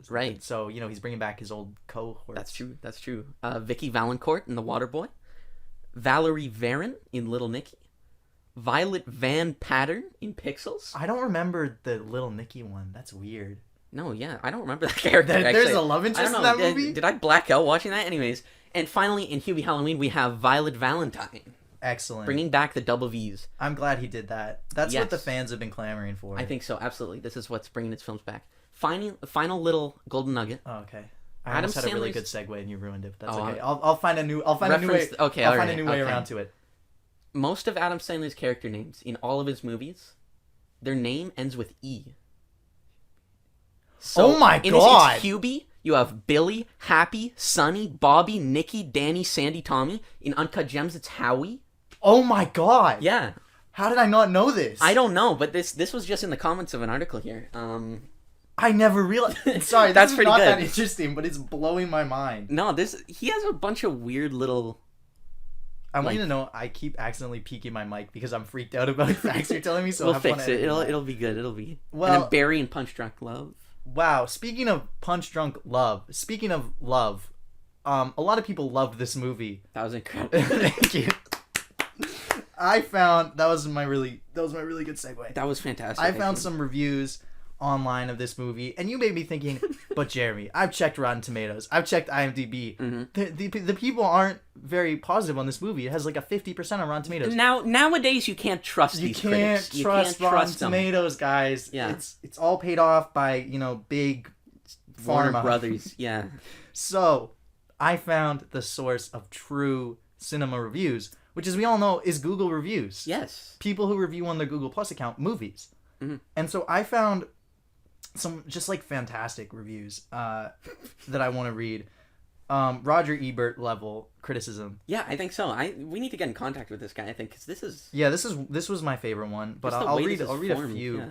So he's bringing back his old cohort. That's true. Vicky Valancourt in The Waterboy, Valerie Varon in Little Nicky, Violet Van Pattern in Pixels. I don't remember the Little Nicky one. That's weird. No, yeah, I don't remember that character. There's actually. a love I interest don't in know. that movie? Did I black out watching that? Anyways, and finally in Hubie Halloween we have Violet Valentine, Excellent. bringing back the double V's. I'm glad he did that. That's Yes. what the fans have been clamoring for. I think so, absolutely. This is what's bringing its films back. Final little golden nugget. Oh, okay. I Adam almost had a really Sandler's- good segue and you ruined it, but that's Oh, okay. I'll find a new way. Reference- okay, I'll find alright, a new way okay. around to it. Most of Adam Sandler's character names in all of his movies, their name ends with E. So, Oh my in God. It's Hubie, you have Billy, Happy, Sonny, Bobby, Nicky, Danny, Sandy, Tommy. In Uncut Gems, it's Howie. Oh my god. Yeah. How did I not know this? I don't know, but this was just in the comments of an article here. I never realized. Sorry, That's this is pretty not good. that interesting, but it's blowing my mind. No, he has a bunch of weird little. I want Like- you to know I keep accidentally peeking my mic because I'm freaked out about facts you're telling me. So We'll have fun fix it. editing that. It'll be good. It'll be. Well- and then Barry and Punch Drunk Love. Wow. Speaking of Punch Drunk Love. Speaking of love, a lot of people loved this movie. That was incredible. Thank you. I found that was my really good segue. That was fantastic. I found actually. some reviews online of this movie, and you made me thinking. But Jeremy, I've checked Rotten Tomatoes, I've checked IMDb. Mm-hmm. The people aren't very positive on this movie. It has like a 50% on Rotten Tomatoes. Nowadays you can't trust You these can't critics. You trust can't Rotten trust them. Tomatoes, guys. Yeah. It's all paid off by big Warner pharma. Brothers. Yeah. So I found the source of true cinema reviews, which, as we all know, is Google reviews. Yes. People who review on their Google Plus account movies. And so I found some just like fantastic reviews that I want to read. Roger Ebert level criticism. Yeah, I think so. We need to get in contact with this guy. I think because this is. Yeah, this was my favorite one, but Just the I'll way read this is I'll read a formed, few. yeah.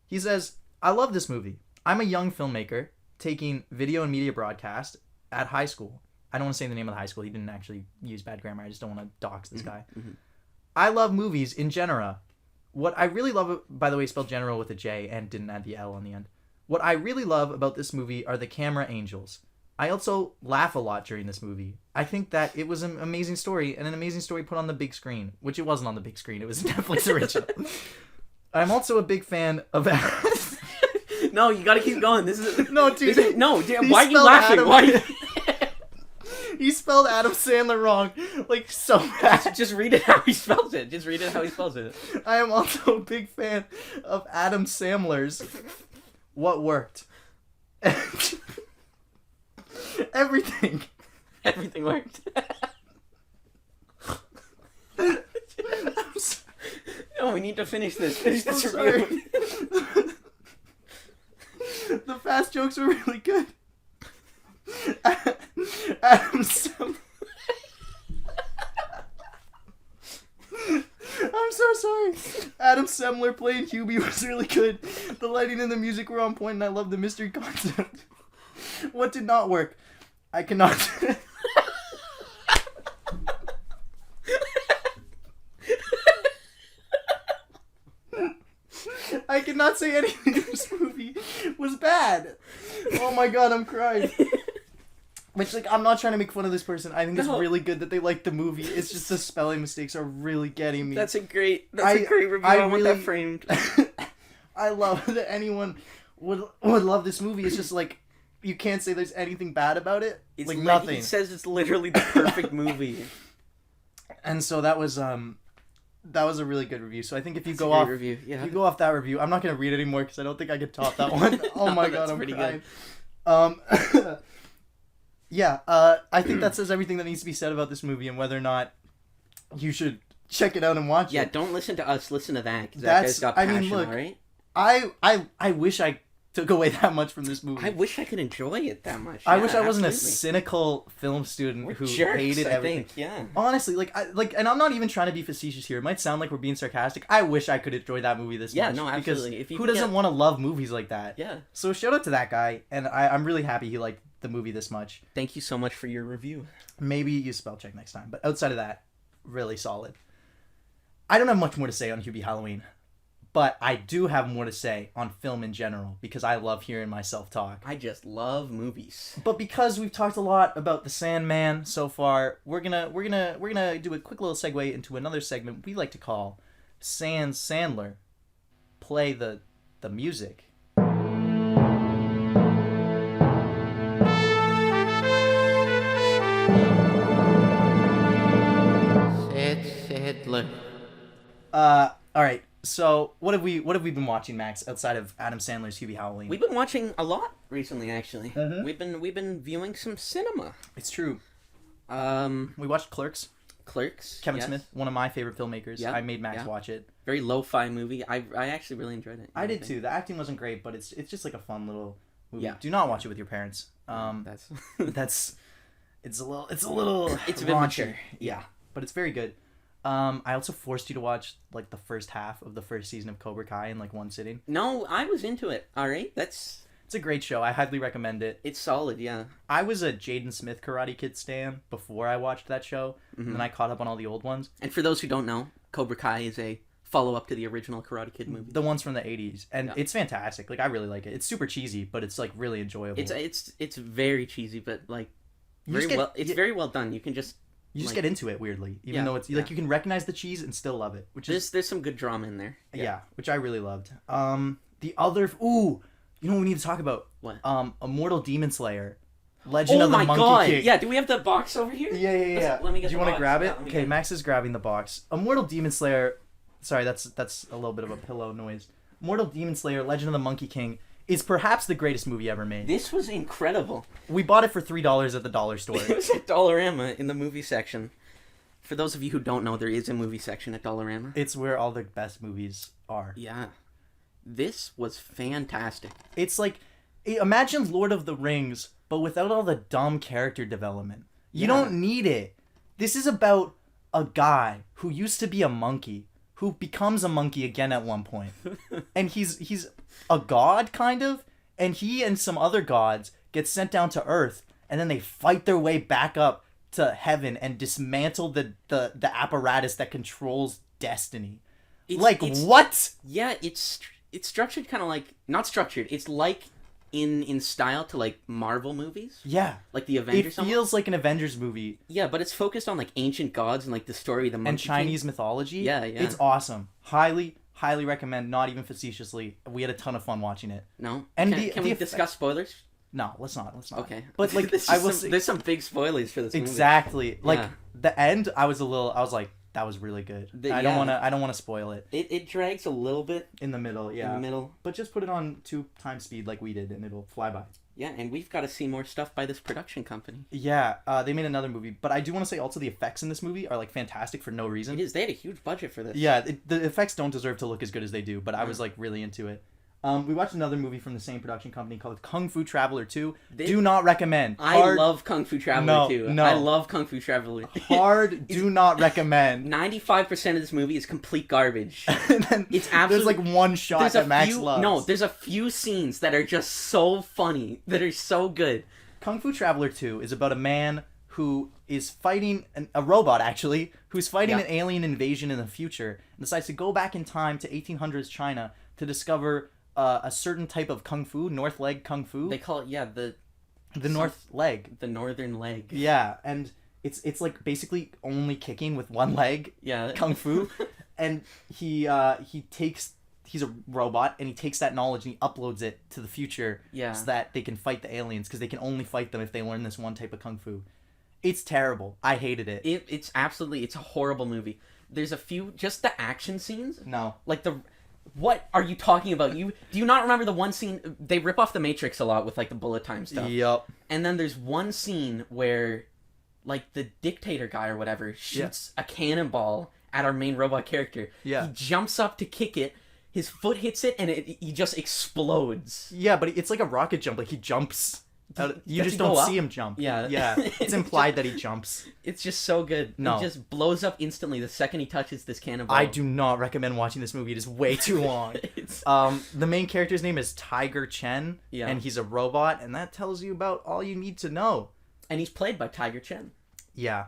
He says, "I love this movie. I'm a young filmmaker taking video and media broadcast at high school. I don't want to say the name of the high school. He didn't actually use bad grammar. I just don't want to dox this guy. I love movies in genera. What I really love, by the way, spelled general with a J and didn't add the L on the end. What I really love about this movie are the camera angels. I also laugh a lot during this movie. I think that it was an amazing story and an amazing story put on the big screen, which it wasn't on the big screen. It was Netflix original. I'm also a big fan of." No, you gotta keep going. This is No, dude. He Why are you spelled laughing? Adam- Why? Are you... He spelled Adam Sandler wrong, like so bad. Just read it how he spells it. Just read it how he spells it. I am also a big fan of Adam Sandler's What Worked. Everything. Everything worked. No, we need to finish this. Finish this I'm review. sorry. The fast jokes were really good. Adam Sandler. I'm so sorry. Adam Sandler playing Hubie was really good. The lighting and the music were on point, and I love the mystery concept. What did not work? I cannot. I cannot say anything in this movie was bad. Oh my god, I'm crying. Which, like, I'm not trying to make fun of this person. I think it's No. really good that they like the movie. It's just the spelling mistakes are really getting me. That's a great review. I I want that really- framed. I love that anyone would love this movie. It's just like you can't say there's anything bad about it. It's like li- nothing. He says it's literally the perfect movie. And so that was a really good review. So I think if you That's a go great off review. Yeah. if you go off that review, I'm not gonna read it anymore because I don't think I could top that one. Oh No, my that's god, I'm pretty crying. good. Yeah, I think that says everything that needs to be said about this movie and whether or not you should check it out and watch Yeah, it. don't listen to us. Listen to that. 'Cause that guy's got I passion, mean, look, all right? I wish I took away that much from this movie. I wish I could enjoy it that much. I Yeah, wish I wasn't absolutely. a cynical film student We're who jerks, hated I everything. think. Yeah. Honestly, and I'm not even trying to be facetious here. It might sound like we're being sarcastic. I wish I could enjoy that movie this Yeah, much. no, Because absolutely. If you who could doesn't get- want to love movies like that? Yeah. So shout out to that guy, and I'm really happy he liked the movie this much. Thank you so much for your review. Maybe use spell check next time, but outside of that, really solid. I don't have much more to say on Hubie Halloween, but I do have more to say on film in general because I love hearing myself talk. I just love movies. But because we've talked a lot about the Sandman so far, we're gonna do a quick little segue into another segment we like to call Sandler. Play the music. Look. All right. So what have we been watching, Max, outside of Adam Sandler's Hubie Halloween? We've been watching a lot recently, actually. Mhm. We've been viewing some cinema. It's true. Um, We watched Clerks. Clerks. Kevin yes. Smith, one of my favorite filmmakers. Yeah, I made Max yeah. watch it. Very lo-fi movie. I actually really enjoyed it. I did too. The acting wasn't great, but it's just like a fun little movie. Yeah. Do not watch it with your parents. That's It's a little It's a bit raunchy. mature. Yeah, but it's very good. I also forced you to watch like the first half of the first season of Cobra Kai in like one sitting. No, I was into it. All right, It's a great show. I highly recommend it. it's solid. Yeah. I was a Jaden Smith Karate Kid stan before I watched that show, and then I caught up on all the old ones. And for those who don't know, Cobra Kai is a follow-up to the original Karate Kid movie. The ones from the 80s. And Yeah. it's fantastic. Like, I really like it. It's super cheesy, but it's, like, really enjoyable. It's very cheesy, but like You very just get- well. It's you- very well done. You can just You just like, get into it, weirdly. Even Yeah, though it's, like, you can recognize the cheese and still love it. Which is, there's some good drama in there. yeah, which I really loved. The other, ooh, you know what we need to talk about? What? Immortal Demon Slayer. Legend Oh of the my Monkey god! King. Yeah, do we have the box over here? Yeah. Let me get Do you the want to box. grab Yeah, it? let me Okay, get it. Max is grabbing the box. Immortal Demon Slayer. Sorry, that's a little bit of a pillow noise. Immortal Demon Slayer: Legend of the Monkey King is perhaps the greatest movie ever made. This was incredible. We bought it for $3 at the dollar store. It was at Dollarama in the movie section. For those of you who don't know, there is a movie section at Dollarama. It's where all the best movies are. Yeah. This was fantastic. It's like, imagine Lord of the Rings, but without all the dumb character development. You Yeah. don't need it. This is about a guy who used to be a monkey, who becomes a monkey again at one point. And he's a god, kind of, and he and some other gods get sent down to Earth, and then they fight their way back up to heaven and dismantle the apparatus that controls destiny. It's- What? Yeah, it's structured kind of like not structured. It's like in style to like Marvel movies, Yeah. like the Avengers. It almost. feels like an Avengers movie. Yeah, but it's focused on like ancient gods and like the story of the monkey And King. Chinese mythology. Yeah. It's awesome. Highly recommend, not even facetiously. We had a ton of fun watching it. No, And can we discuss spoilers? No, let's not. Okay, But like There's I just will some, say there's some big spoilers for this movie. exactly. Like Yeah. the end, I was like, that was really good. I don't want to spoil it. It drags a little bit In the middle, yeah. in the middle. But just put it on 2x speed like we did and it'll fly by. Yeah, and we've got to see more stuff by this production company. Yeah, they made another movie, but I do want to say also the effects in this movie are like fantastic for no reason. It is. They had a huge budget for this. Yeah, the effects don't deserve to look as good as they do, but I was like really into it. We watched another movie from the same production company called Kung Fu Traveler 2. Do not recommend. I love Kung Fu Traveler too. No. I love Kung Fu Traveler. Hard. Do not recommend. 95% of this movie is complete garbage. And then It's there's absolutely- like one shot that Max loves. No, there's a few scenes that are just so funny, that are so good. Kung Fu Traveler 2 is about a man who is fighting a robot actually, who's fighting Yeah. an alien invasion in the future and decides to go back in time to 1800s China to discover a certain type of kung fu, north leg kung fu. They call it The north leg. the northern leg. Yeah, and it's like basically only kicking with one leg. Yeah. Kung fu. And he's a robot and he takes that knowledge and he uploads it to the future Yeah. so that they can fight the aliens because they can only fight them if they learn this one type of kung fu. It's terrible. I hated it. It's a horrible movie. There's a few, just the action scenes. No. Like what are you talking about? Do you not remember the one scene? They rip off the Matrix a lot with like the bullet time stuff. Yup. And then there's one scene where, like, the dictator guy or whatever shoots a cannonball at our main robot character. Yeah. He jumps up to kick it. His foot hits it, and he just explodes. Yeah, but it's like a rocket jump. Like he jumps. You Does just he go don't up? see him jump. Yeah. Yeah. It's implied that he jumps. It's just so good. No. He just blows up instantly the second he touches this cannonball. I do not recommend watching this movie. It is way too long. It's- The main character's name is Tiger Chen, Yeah. and he's a robot, and that tells you about all you need to know. And he's played by Tiger Chen. Yeah.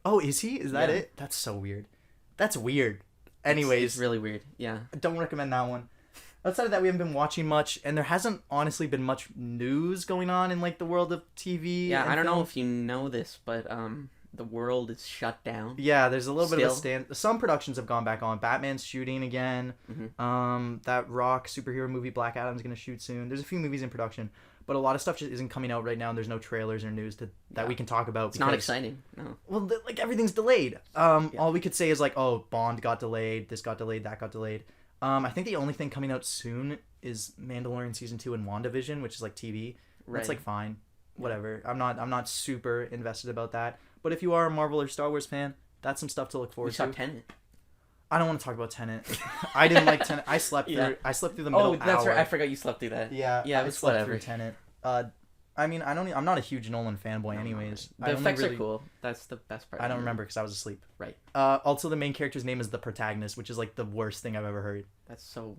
Oh, is he? Is that Yeah. it? That's so weird. That's weird. It's Anyways, really weird. Yeah. don't recommend that one. Outside of that, we haven't been watching much, and there hasn't honestly been much news going on in like the world of TV. Yeah, and I don't know film. if you know this, but the world is shut down. Yeah, there's a little bit of a Still. stand. Some productions have gone back on. Batman's shooting again. Mm-hmm. That Rock superhero movie Black Adam's gonna shoot soon. There's a few movies in production, but a lot of stuff just isn't coming out right now, and there's no trailers or news that we can talk about. It's not exciting. No. Well, like everything's delayed. All we could say is like, oh, Bond got delayed, this got delayed, that got delayed. I think the only thing coming out soon is Mandalorian season 2 and WandaVision, which is like TV. Right. That's like fine, whatever. I'm not super invested about that. But if you are a Marvel or Star Wars fan, that's some stuff to look forward We saw to. Tenet. I don't want to talk about Tenet. I didn't like Tenet. I slept through. I slept through the middle Oh, that's hour. right. I forgot you slept through that. Yeah, Yeah, I it's slept whatever. through Tenet. I mean, I'm not a huge Nolan fanboy, anyways. The effects are cool. That's the best part. I don't remember because I was asleep. Right. Also, the main character's name is the protagonist, which is like the worst thing I've ever heard. That's so.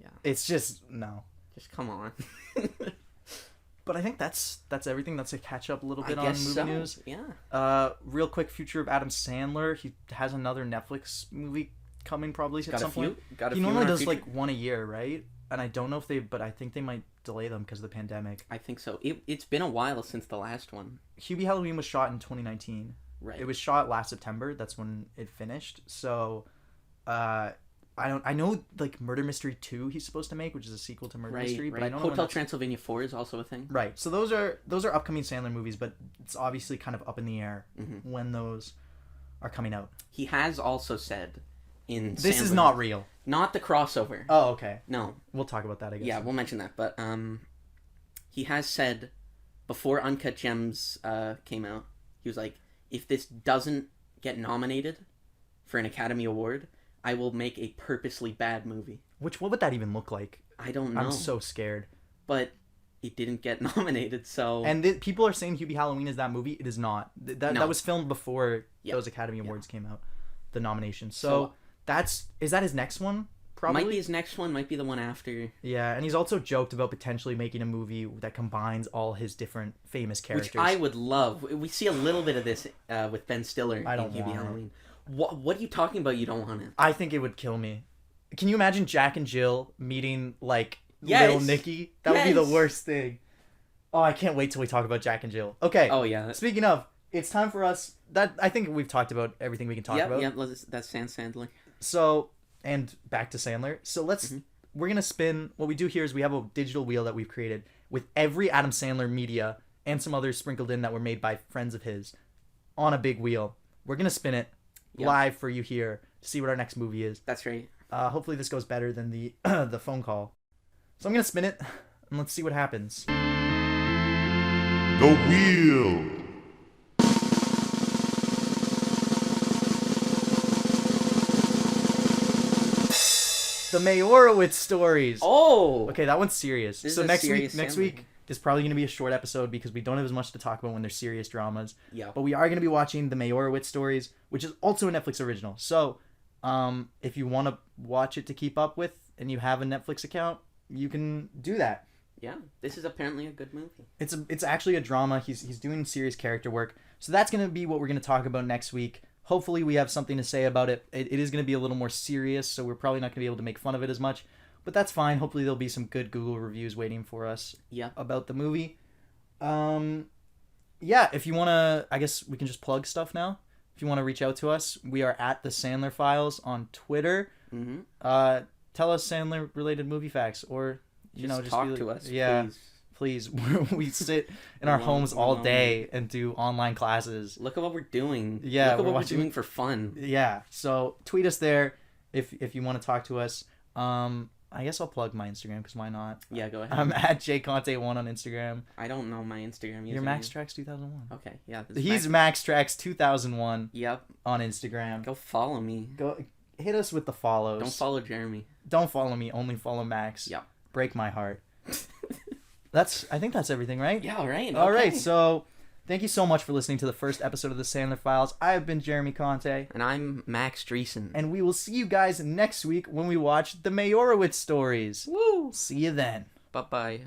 Yeah. It's just no. Just come on. But I think that's everything. That's a catch up a little bit I on guess movie so. news. Yeah. Real quick, future of Adam Sandler. He has another Netflix movie coming probably at some point. He normally does like one a year, right? And I don't know if but I think they might delay them because of the pandemic. I think so. It's been a while since the last one. Hubie Halloween was shot in 2019. Right. It was shot last September. That's when it finished. So, I know like Murder Mystery 2 he's supposed to make, which is a sequel to Murder Mystery, but I don't know when Hotel that's... Transylvania 4 is also a thing. Right. So those are upcoming Sandler movies, but it's obviously kind of up in the air when those are coming out. He has also said in This is Sandler- not real. Not the crossover. Oh, okay. No. We'll talk about that, I guess. Yeah, we'll mention that. But he has said before Uncut Gems came out, he was like, if this doesn't get nominated for an Academy Award, I will make a purposely bad movie. What would that even look like? I don't know. I'm so scared. But it didn't get nominated, so... And people are saying Hubie Halloween is that movie. It is not. That was filmed before those Academy Awards came out, the nominations. So is that his next one? Probably. Might be his next one, might be the one after. Yeah, and he's also joked about potentially making a movie that combines all his different famous characters. Which I would love. We see a little bit of this with Ben Stiller I don't in Hubie want it. Halloween. What are you talking about you don't want it? I think it would kill me. Can you imagine Jack and Jill meeting, like, Yes. Lil Nicky? That would be the Yes. worst thing. Oh, I can't wait till we talk about Jack and Jill. Okay. Oh, yeah. Speaking of, it's time for us... I think we've talked about everything we can talk about. Yep, that's Sandler. So, and back to Sandler. So we're going to spin... What we do here is we have a digital wheel that we've created with every Adam Sandler media and some others sprinkled in that were made by friends of his on a big wheel. We're going to spin it live for you here to see what our next movie is. That's right. Hopefully this goes better than the the phone call. So I'm going to spin it and let's see what happens. The wheel. The Mayorowitz stories. Oh! Okay, that one's serious. This So is a next serious next Sandler. week is probably going to be a short episode because we don't have as much to talk about when there's serious dramas. Yeah. But we are going to be watching The Mayorowitz stories, which is also a Netflix original. So, if you want to watch it to keep up with and you have a Netflix account, you can do that. Yeah, this is apparently a good movie. It's actually a drama. He's doing serious character work. So that's going to be what we're going to talk about next week. Hopefully we have something to say about it. It is going to be a little more serious, so we're probably not going to be able to make fun of it as much. But that's fine. Hopefully there'll be some good Google reviews waiting for us about the movie. Yeah, if you want to, I guess we can just plug stuff now. If you want to reach out to us, we are at the Sandler Files on Twitter. Mm-hmm. Tell us Sandler related movie facts, or just talk be, to us. Yeah, Please. we sit in our homes all day and do online classes. Look at what we're doing. Yeah, Look at we're what watching- we're doing for fun. Yeah, so tweet us there if you want to talk to us. I guess I'll plug my Instagram because why not? Yeah, go ahead. I'm at jconte1 on Instagram. I don't know my Instagram. You're username. MaxTrax2001. Okay, yeah. this is He's MaxTrax2001 Yep. on Instagram. Go follow me. Go hit us with the follows. Don't follow Jeremy. Don't follow me. Only follow Max. Yep. Break my heart. I think that's everything, right? Yeah, all right. All right. okay. So, thank you so much for listening to the first episode of the Sandler Files. I have been Jeremy Conte, And I'm Max Dreesen. and we will see you guys next week when we watch the Mayorowitz stories. Woo! See you then. Bye-bye.